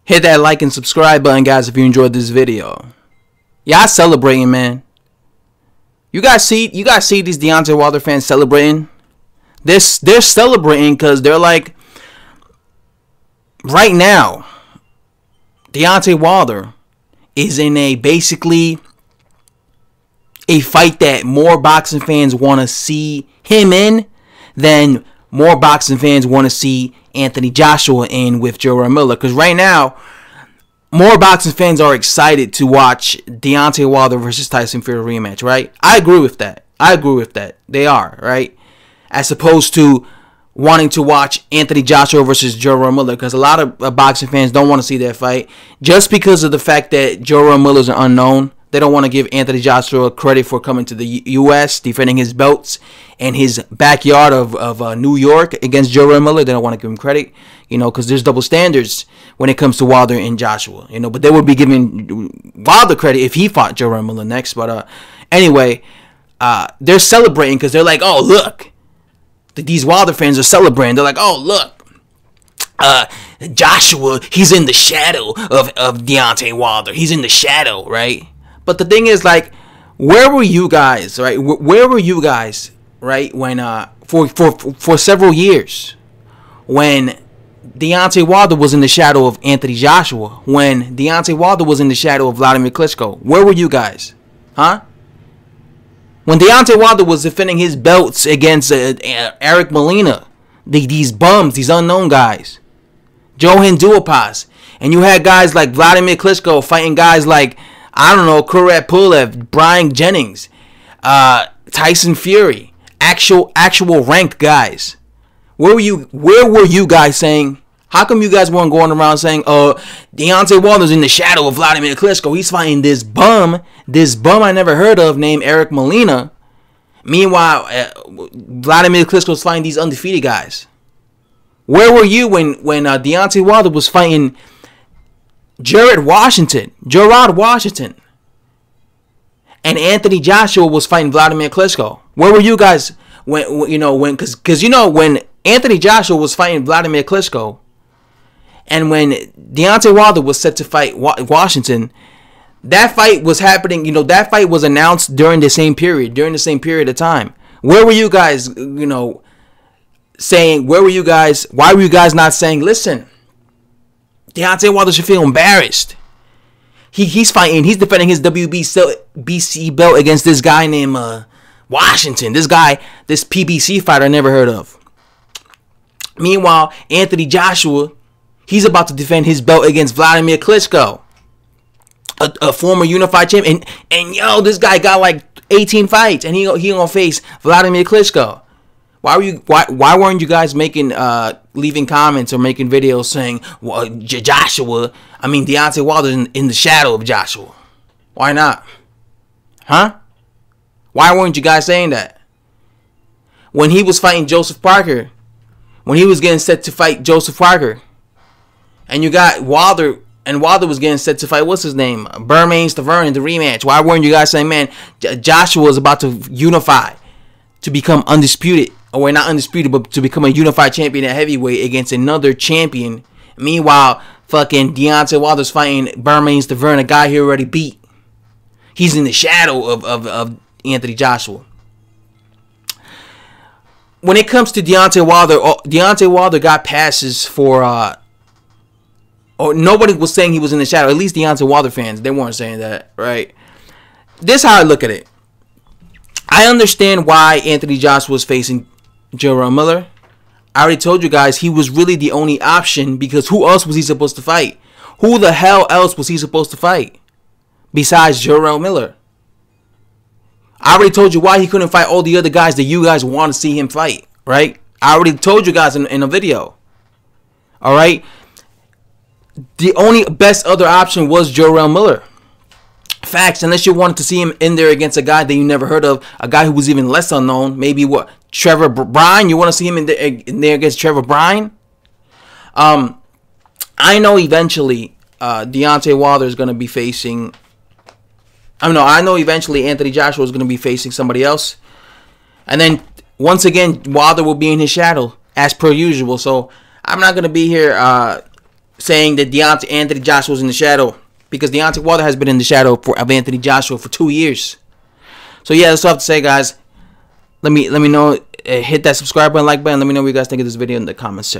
Hit that like and subscribe button, guys, if you enjoyed this video. Y'all celebrating, man. You guys see these Deontay Wilder fans celebrating? They're celebrating because they're like, right now, Deontay Wilder is in basically a fight that more boxing fans want to see him in than more boxing fans want to see Anthony Joshua in with Jarrell Miller. Because right now, more boxing fans are excited to watch Deontay Wilder versus Tyson Fury rematch, right? I agree with that. They are, right? As opposed to wanting to watch Anthony Joshua versus Jarrell Miller, because a lot of boxing fans don't want to see that fight just because of the fact that Jarrell Miller is an unknown. They don't want to give Anthony Joshua credit for coming to the U.S., defending his belts in his backyard of New York against Jarrell Miller. They don't want to give him credit, because there's double standards when it comes to Wilder and Joshua, But they would be giving Wilder credit if he fought Jarrell Miller next. But anyway, they're celebrating because they're like, oh, look. These Wilder fans are celebrating. They're like, oh, look. Joshua, he's in the shadow of Deontay Wilder. He's in the shadow, right? But the thing is, like, where were you guys, right? Where were you guys, right, when for several years when Deontay Wilder was in the shadow of Anthony Joshua, when Deontay Wilder was in the shadow of Vladimir Klitschko? Where were you guys? Huh? When Deontay Wilder was defending his belts against Eric Molina, these bums, these unknown guys, Johan Duhaupas, and you had guys like Vladimir Klitschko fighting guys like, I don't know, Kurat Pulev, Brian Jennings, Tyson Fury, actual ranked guys. Where were you guys saying? How come you guys weren't going around saying, Deontay Wilder's in the shadow of Vladimir Klitschko? He's fighting this bum I never heard of named Eric Molina. Meanwhile, Vladimir Klitschko's fighting these undefeated guys. Where were you when Deontay Wilder was fighting Gerard Washington, and Anthony Joshua was fighting Vladimir Klitschko? Where were you guys when Anthony Joshua was fighting Vladimir Klitschko, and when Deontay Wilder was set to fight Washington, that fight was happening. That fight was announced during the same period of time. Where were you guys? Saying, where were you guys? Why were you guys not saying, listen, Deontay Wilder should feel embarrassed. He's defending his WBC belt against this guy named Washington. This PBC fighter I never heard of. Meanwhile, Anthony Joshua, he's about to defend his belt against Vladimir Klitschko, a former unified champion. And this guy got like 18 fights, and he gonna face Vladimir Klitschko. Why weren't you guys leaving comments or making videos saying, well, Deontay Wilder's in the shadow of Joshua? Why not? Huh? Why weren't you guys saying that? When he was fighting Joseph Parker, when he was getting set to fight Joseph Parker, and you got Wilder, and Wilder was getting set to fight, what's his name? Bermane Stiverne in the rematch. Why weren't you guys saying, man, Joshua is about to unify to become undisputed? Or not undisputed, but to become a unified champion at heavyweight against another champion. Meanwhile, fucking Deontay Wilder's fighting Bermane Stiverne, a guy he already beat. He's in the shadow of Anthony Joshua. When it comes to Deontay Wilder got passes for, or nobody was saying he was in the shadow. At least Deontay Wilder fans, they weren't saying that, right? This is how I look at it. I understand why Anthony Joshua was facing Jarrell Miller. I already told you guys he was really the only option, because who else was he supposed to fight? Who the hell else was he supposed to fight besides Jarrell Miller? I already told you why he couldn't fight all the other guys that you guys want to see him fight, right? I already told you guys in a video. All right? The only best other option was Jarrell Miller. Facts, unless you wanted to see him in there against a guy that you never heard of, a guy who was even less unknown, maybe Trevor Bryan. You want to see him in there against Trevor Bryan? I know eventually Deontay Wilder is going to be facing... I know eventually Anthony Joshua is going to be facing somebody else. And then, once again, Wilder will be in his shadow, as per usual. So, I'm not going to be here saying that Anthony Joshua was in the shadow, because Deontay Wilder has been in the shadow of Anthony Joshua for 2 years. So yeah, that's all I have to say, guys. Let me know. Hit that subscribe button, like button. Let me know what you guys think of this video in the comments section.